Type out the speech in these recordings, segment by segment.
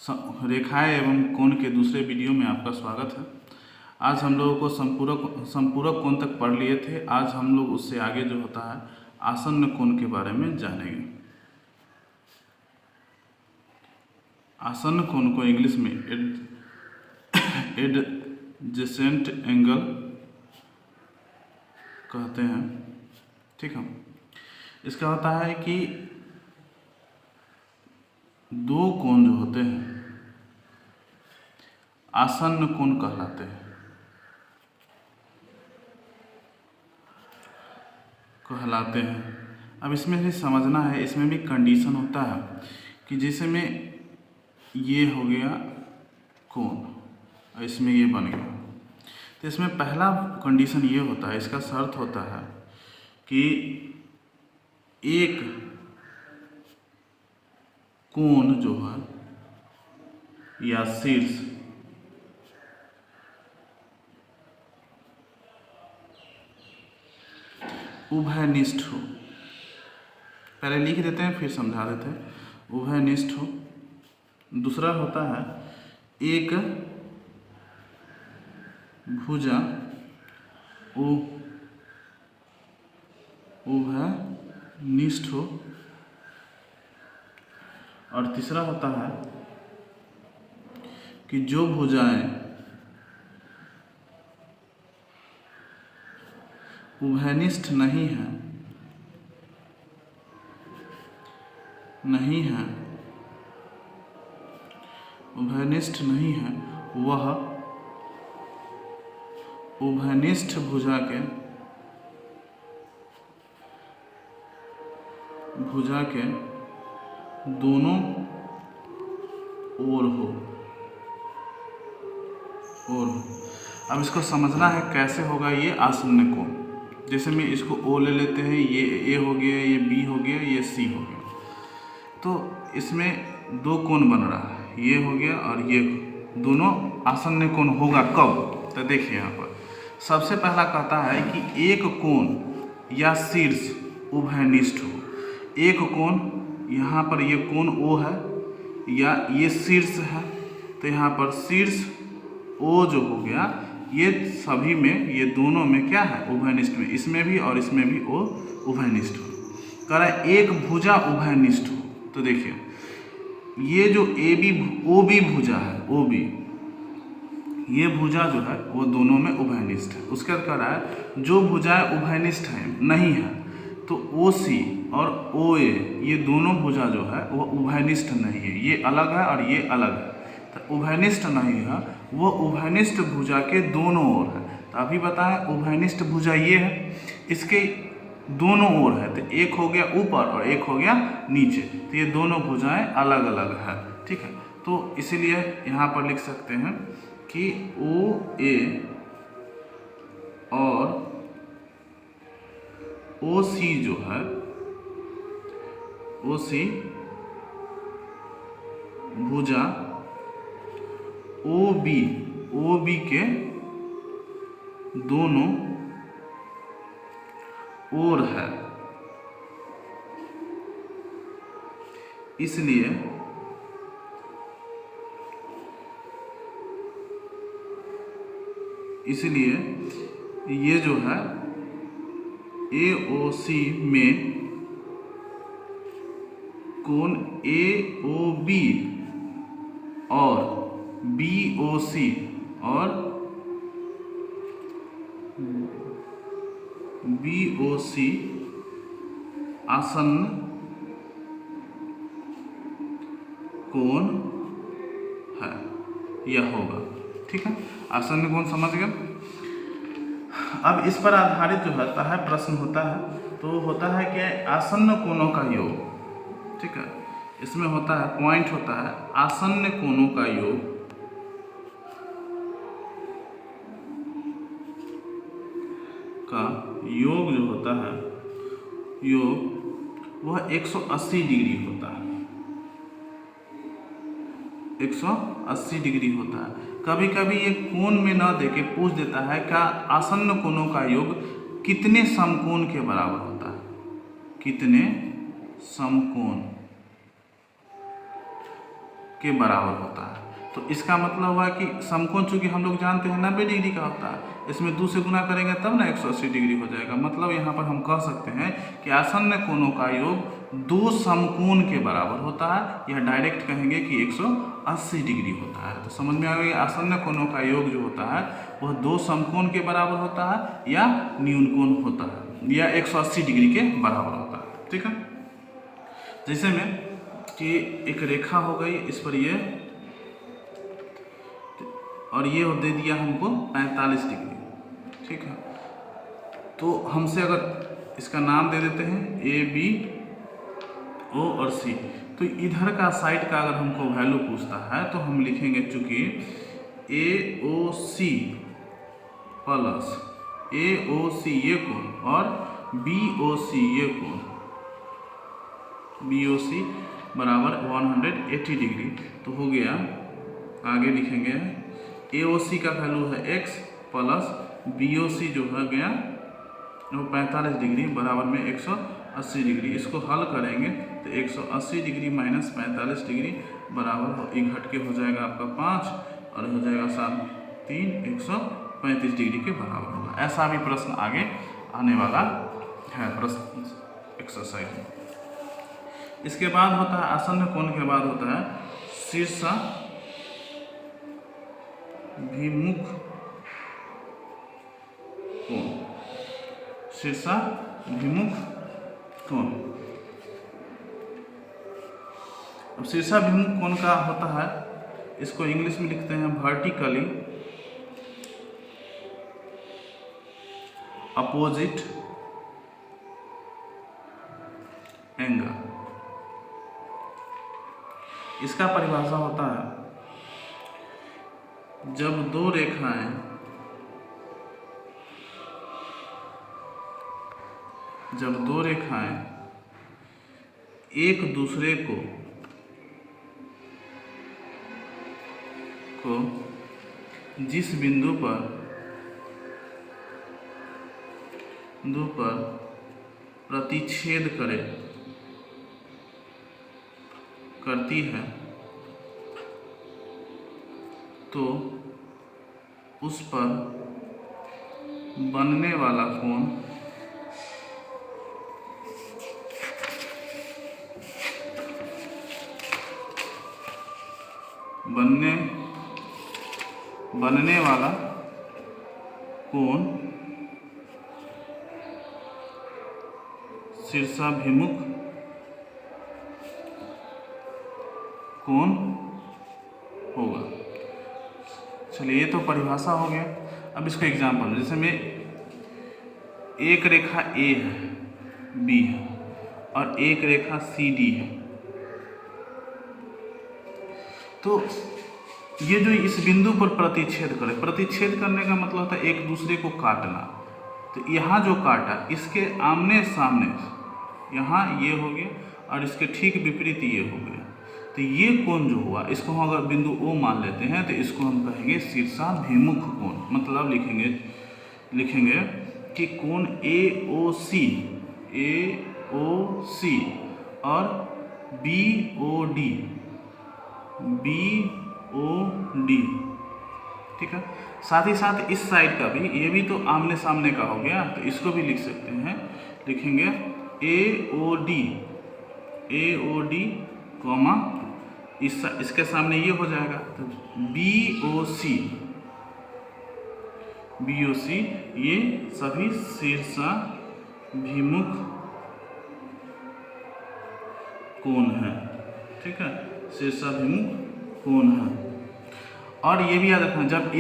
रेखाएं एवं कोण के दूसरे वीडियो में आपका स्वागत है। आज हम लोगों को संपूरक कोण तक पढ़ लिए थे। आज हम लोग उससे आगे जो होता है आसन्न कोण के बारे में जानेंगे। आसन्न कोण को इंग्लिश में एडजेसेंट एंगल कहते हैं। ठीक है, इसका होता है कि दो कोण जो होते हैं आसन्न कोण कहलाते हैं। अब इसमें भी समझना है, इसमें भी कंडीशन होता है कि जैसे में ये हो गया कोण और इसमें ये बन गया, तो इसमें पहला कंडीशन ये होता है, इसका शर्त होता है कि एक कोण जो है या शीर्ष उभयनिष्ठ हो। पहले लिख देते हैं फिर समझा देते हैं। उभयनिष्ठ हो। दूसरा होता है एक भुजा उभयनिष्ठ हो। और तीसरा होता है कि जो भुजाएं उभयनिष्ठ नहीं है उभयनिष्ठ नहीं है, वह उभयनिष्ठ भुजा के दोनों ओर हो। अब इसको समझना है कैसे होगा ये आसन्न कोण। जैसे में इसको ओ ले लेते हैं, ये ए हो गया, ये बी हो गया, ये सी हो गया, तो इसमें दो कोण बन रहा है, ये हो गया और ये दोनों आसन्न कोण होगा कब? तो देखिए यहाँ पर सबसे पहला कहता है कि एक कोण या शीर्ष उभयनिष्ठ हो। एक कोण, यहाँ पर ये कोण ओ है या ये शीर्ष है, तो यहाँ पर शीर्ष ओ जो हो गया, ये सभी में, ये दोनों में क्या है? उभयनिष्ठ में। इसमें भी और इसमें भी ओ उभयनिष्ठ हो। कह रहा है एक भुजा उभयनिष्ठ हो। तो देखिए ये जो ओ बी भुजा है, ओ बी, ये भुजा जो है वो दोनों में उभयनिष्ठ है। उसके बाद कह रहा है जो भुजाएं उभयनिष्ठ है नहीं है, तो ओ सी और ओ ए, ये दोनों भुजा जो है वो उभयनिष्ठ नहीं है, ये अलग है और ये अलग है। तो उभयनिष्ठ नहीं है, वो उभयनिष्ठ भुजा के दोनों ओर है। तो अभी बताएं उभयनिष्ठ भुजा ये है, इसके दोनों ओर है, तो एक हो गया ऊपर और एक हो गया नीचे, तो ये दोनों भुजाएं अलग अलग है। ठीक है, तो इसीलिए यहाँ पर लिख सकते हैं कि ओ ए और ओ सी जो है, ओ सी भुजा ओ बी के दोनों ओर है। इसलिए ये जो है AOC में कोण AOB और BOC और BOC आसन्न कोण है, यह होगा। ठीक है, आसन्न कोण समझ गए। अब इस पर आधारित जो होता है प्रश्न होता है, तो होता है कि आसन्न कोणों का योग। ठीक है, इसमें होता है पॉइंट होता है आसन्न कोणों का योग जो होता है वह 180 डिग्री होता है। 180 डिग्री होता है। कभी कभी ये कोण में न देके पूछ देता है क्या आसन्न कोणों का योग कितने समकोण के बराबर होता है, कितने समकोण के बराबर होता है। तो इसका मतलब हुआ कि समकोण चूंकि हम लोग जानते हैं 90 डिग्री का होता है, इसमें 2 से गुना करेंगे तब ना 180 डिग्री हो जाएगा। मतलब यहाँ पर हम कह सकते हैं कि आसन्न कोणों का योग 2 समकोण के बराबर होता है, या डायरेक्ट कहेंगे कि 180 डिग्री होता है। तो समझ में आ गई, आसन्न कोणों का योग जो होता है वह 2 समकोण के बराबर होता है या न्यून कोण होता है, या 180 डिग्री के बराबर होता है। ठीक है, जैसे में कि एक रेखा हो गई, इस पर ये और ये दे दिया हमको 45 डिग्री। ठीक है, तो हमसे अगर इसका नाम दे देते हैं ए बी ओ और सी, तो इधर का साइड का अगर हमको वैल्यू पूछता है तो हम लिखेंगे चूँकि ए ओ सी प्लस ए ओ सी ये कोण और बी ओ सी ये कोण, बी ओ सी बराबर 180 डिग्री। तो हो गया, आगे लिखेंगे ए ओ सी का वैल्यू है x प्लस बी ओ सी जो है गया वो 45 डिग्री बराबर में 180 डिग्री। इसको हल करेंगे तो 180 डिग्री माइनस 45 डिग्री बराबर घट के हो जाएगा आपका 5 और हो जाएगा 7 3 135 डिग्री के बराबर होगा। ऐसा भी प्रश्न आगे आने वाला है प्रश्न एक्सरसाइज में। इसके बाद होता है आसन्न कोण के बाद होता है शीर्षाभिमुख कोण, शीर्षाभिमुख कोण। अब शीर्षाभिमुख कोण का होता है, इसको इंग्लिश में लिखते हैं वर्टिकली अपोजिट एंगल। इसका परिभाषा होता है जब दो रेखाएं एक दूसरे को जिस बिंदु पर प्रतिच्छेद करती है तो उस पर बनने वाला कोण बनने वाला कोण शीर्षाभिमुख कोण होगा। चलिए, ये तो परिभाषा हो गया। अब इसको एग्जाम्पल, जैसे में एक रेखा ए है, बी है और एक रेखा सी डी है, तो ये जो इस बिंदु पर प्रतिच्छेद करे, प्रतिच्छेद करने का मतलब होता है एक दूसरे को काटना। तो यहाँ जो काटा इसके आमने सामने, यहाँ ये हो गया और इसके ठीक विपरीत ये हो गया। तो ये कोण जो हुआ, इसको हम अगर बिंदु O मान लेते हैं तो इसको हम कहेंगे शीर्षाभिमुख कोण। मतलब लिखेंगे कि कोण AOC और BOD, ठीक है। साथ ही साथ इस साइड का भी, ये भी तो आमने सामने का हो गया, तो इसको भी लिख सकते हैं। लिखेंगे AOD कॉमा इसके सामने ये हो जाएगा, तो BOC ये सभी शीर्षाभिमुख कोण है, ठीक है, शीर्षाभिमुख कोण है। और ये भी याद रखना, जब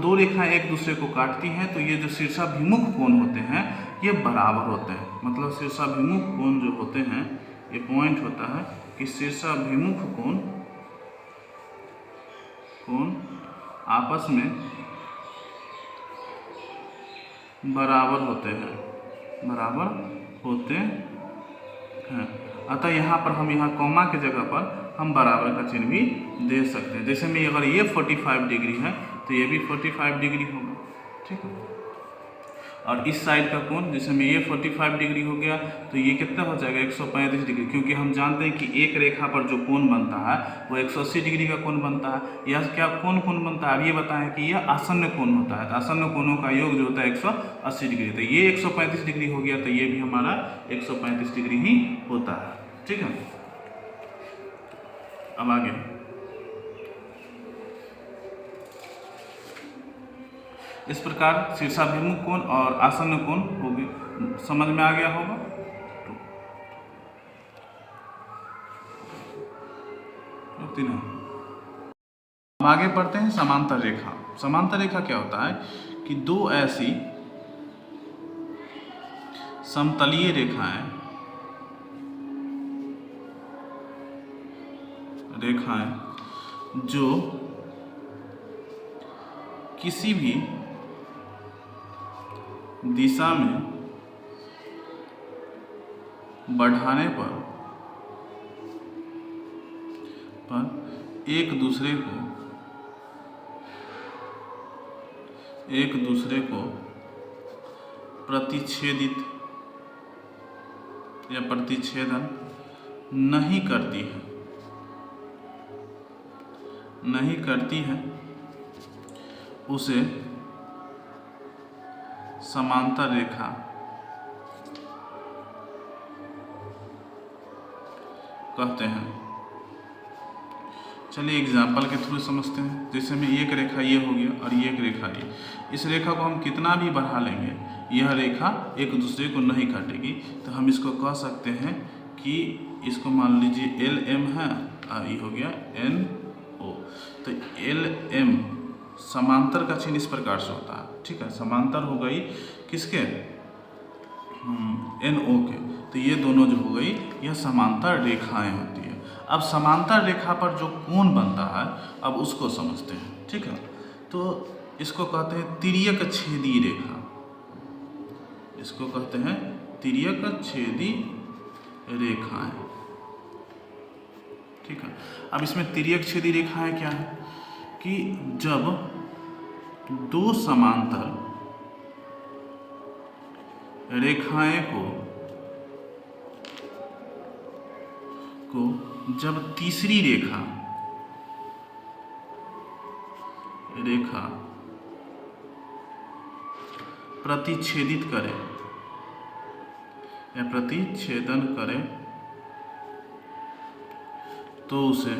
दो रेखाएं एक दूसरे को काटती हैं तो ये जो शीर्षाभिमुख कोण होते हैं ये बराबर होते हैं। मतलब शीर्षाभिमुख कोण जो होते हैं, ये पॉइंट होता है कि शीर्षाभिमुख कोण आपस में बराबर होते हैं। अतः यहाँ पर हम कॉमा के जगह पर हम बराबर का चिन्ह भी दे सकते हैं। जैसे में अगर ये 45 डिग्री है तो ये भी 45 डिग्री होगा, ठीक है। और इस साइड का कोण जिसमें ये 45 डिग्री हो गया, तो ये कितना हो जाएगा 135 डिग्री, क्योंकि हम जानते हैं कि एक रेखा पर जो कोण बनता है वो 180 डिग्री का कोण बनता है। यह क्या कौन कोण बनता है, अब ये बताएं कि यह आसन्न कोण होता है, तो आसन्न कोणों का योग जो होता है 180 डिग्री, तो ये 135 डिग्री हो गया, तो ये भी हमारा 135 डिग्री ही होता है। ठीक है, अब आगे इस प्रकार शीर्षाभिमुख कोण और आसन्न कोण होगी, समझ में आ गया होगा। अब आगे पढ़ते हैं समांतर रेखा। समांतर रेखा क्या होता है कि दो ऐसी समतलीय रेखाएं जो किसी भी दिशा में बढ़ाने पर एक दूसरे को प्रतिच्छेदित या प्रतिच्छेदन नहीं करती है उसे समांतर रेखा कहते हैं। चलिए एग्जाम्पल के थ्रू समझते हैं। जैसे में एक रेखा ये हो गया और ये एक रेखा ये, इस रेखा को हम कितना भी बढ़ा लेंगे यह रेखा एक दूसरे को नहीं काटेगी, तो हम इसको कह सकते हैं कि इसको मान लीजिए LM है और ये हो गया NO, तो LM समांतर का चिन्ह इस प्रकार से होता है। ठीक है, समांतर हो गई किसके, NO के, तो ये दोनों जो हो गई यह समांतर रेखाएं होती है। अब समांतर रेखा पर जो कोण बनता है अब उसको समझते हैं। ठीक है, तो इसको कहते हैं तिर्यक छेदी रेखा, इसको कहते हैं तिर्यक छेदी रेखाएं। ठीक है, अब इसमें तिर्यक छेदी रेखाएं क्या है कि जब दो समांतर रेखाएं को जब तीसरी रेखा प्रतिच्छेदित करे या प्रतिच्छेदन करे तो उसे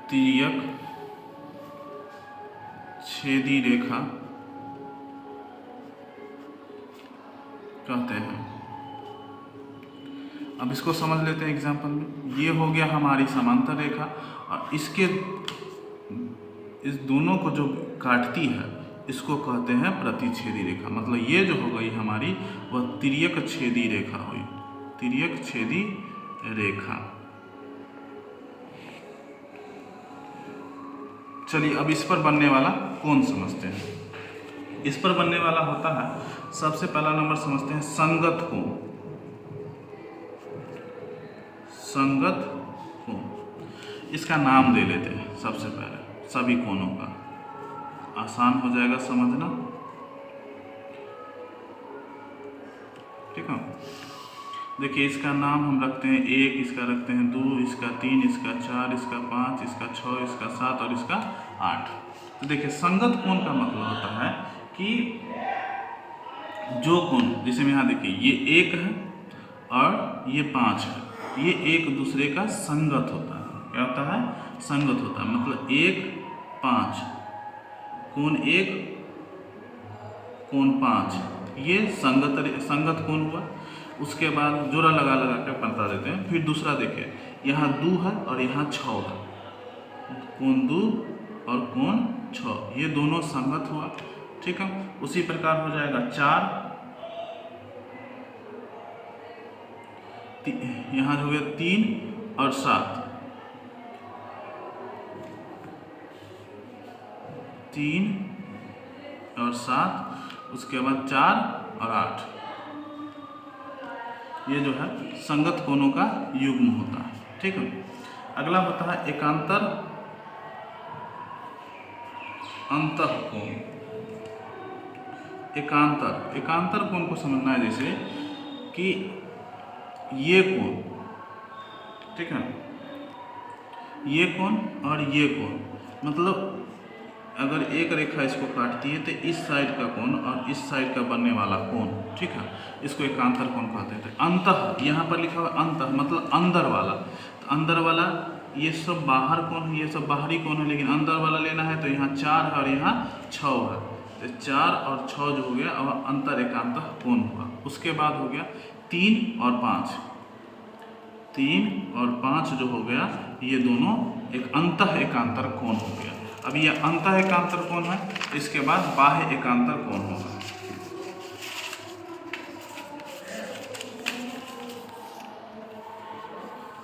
तिर्यक छेदी रेखा कहते हैं। अब इसको समझ लेते हैं एग्जाम्पल में। ये हो गया हमारी समांतर रेखा और इस दोनों को जो काटती है इसको कहते हैं प्रतिच्छेदी रेखा। मतलब ये जो हो गई हमारी वह तिर्यक छेदी रेखा हुई, तिर्यक छेदी रेखा। चलिए अब इस पर बनने वाला कोण समझते हैं। इस पर बनने वाला होता है, सबसे पहला नंबर समझते हैं संगत कोण। संगत कोण, इसका नाम दे लेते हैं सबसे पहले सभी कोणों का, आसान हो जाएगा समझना। ठीक है, देखिए इसका नाम हम रखते हैं 1, इसका रखते हैं 2, इसका 3, इसका 4, इसका 5, इसका 6, इसका 7 और इसका 8। तो देखिए संगत कोण का मतलब होता है कि जो कोण, जैसे यहाँ देखिए ये 1 है और ये 5 है, ये एक दूसरे का संगत होता है। क्या होता है, संगत होता है। मतलब 1, 5, कोण 1, कोण 5, ये संगत कोण हुआ। उसके बाद जोड़ा लगा के बता देते हैं। फिर दूसरा देखिए, यहाँ 2 है और यहाँ 6 है, कोण 2 और कोण 6, ये दोनों संगत हुआ। ठीक है, उसी प्रकार हो जाएगा 4, यहाँ हो गया 3 और 7, 3 और 7, उसके बाद 4 और 8, ये जो है संगत कोणों का युग्म होता है। ठीक है, अगला होता है एकांतर अंतःकोण। एकांतर, एकांतर कोण को समझना है, जैसे कि ये कोण, ठीक है, ये कोण और ये कोण, मतलब अगर एक रेखा इसको काटती है तो इस साइड का कोण और इस साइड का बनने वाला कोण, ठीक है, इसको एकांतर कोण कहते हैं। अंतः, यहाँ पर लिखा हुआ अंतः मतलब अंदर वाला, तो अंदर वाला ये सब बाहर कोण है, ये सब बाहरी कोण है, लेकिन अंदर वाला लेना है तो यहाँ 4 है और यहाँ 6 है, तो 4 और 6 जो हो गया अब अंतर एकांतर कोण होगा। उसके बाद हो गया 3 और 5, 3 और 5 जो हो गया ये दोनों एक अंतः एकांतर कोण हो गया। अब ये अंतः एकांतर कोण है, इसके बाद बाह्य एकांतर कोण होगा।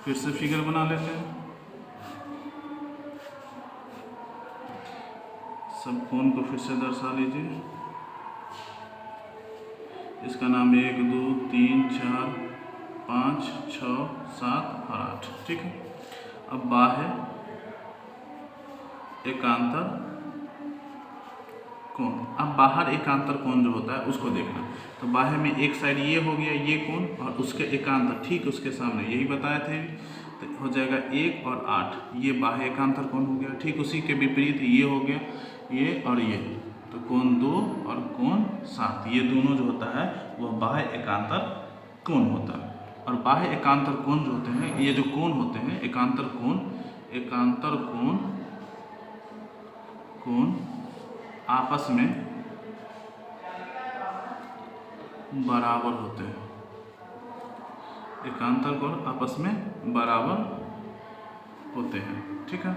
फिर से फिगर बना लेते हैं, सब कोण को फिर से दर्शा लीजिए। इसका नाम 1 2 3 4 5 6 7 और 8, ठीक है। अब बाह्य एकांतर कोण, अब बाहर एकांतर कोण जो होता है उसको देखना, तो बाह्य में एक साइड ये हो गया ये कोण और उसके एकांतर ठीक उसके सामने यही बताए थे, तो हो जाएगा 1 और 8, ये बाह्य एकांतर कोण हो गया। ठीक उसी के विपरीत ये हो गया ये और ये, तो कोण 2 और कोण 7, ये दोनों जो होता है वह बाह्य एकांतर कोण होता है। और बाह्य एकांतर कोण जो होते हैं, ये जो कोण होते हैं एकांतर कोण, एकांतर कोण आपस में बराबर होते हैं, एकांतर कोण आपस में बराबर होते हैं, ठीक है।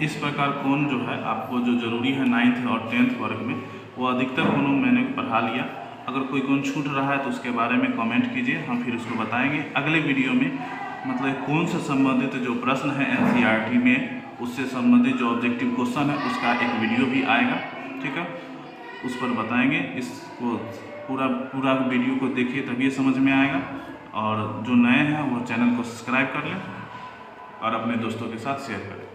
इस प्रकार कोण जो है आपको जो जरूरी है 9th और 10th वर्ग में, वो अधिकतर कोणों मैंने पढ़ा लिया। अगर कोई कोण छूट रहा है तो उसके बारे में कमेंट कीजिए, हम फिर उसको बताएंगे अगले वीडियो में। मतलब कोण से संबंधित जो प्रश्न है NCERT में, उससे संबंधित जो ऑब्जेक्टिव क्वेश्चन है उसका एक वीडियो भी आएगा, ठीक है, उस पर बताएंगे। इसको पूरा वीडियो को देखिए तभी समझ में आएगा। और जो नए हैं वो चैनल को सब्सक्राइब कर लें और अपने दोस्तों के साथ शेयर करें।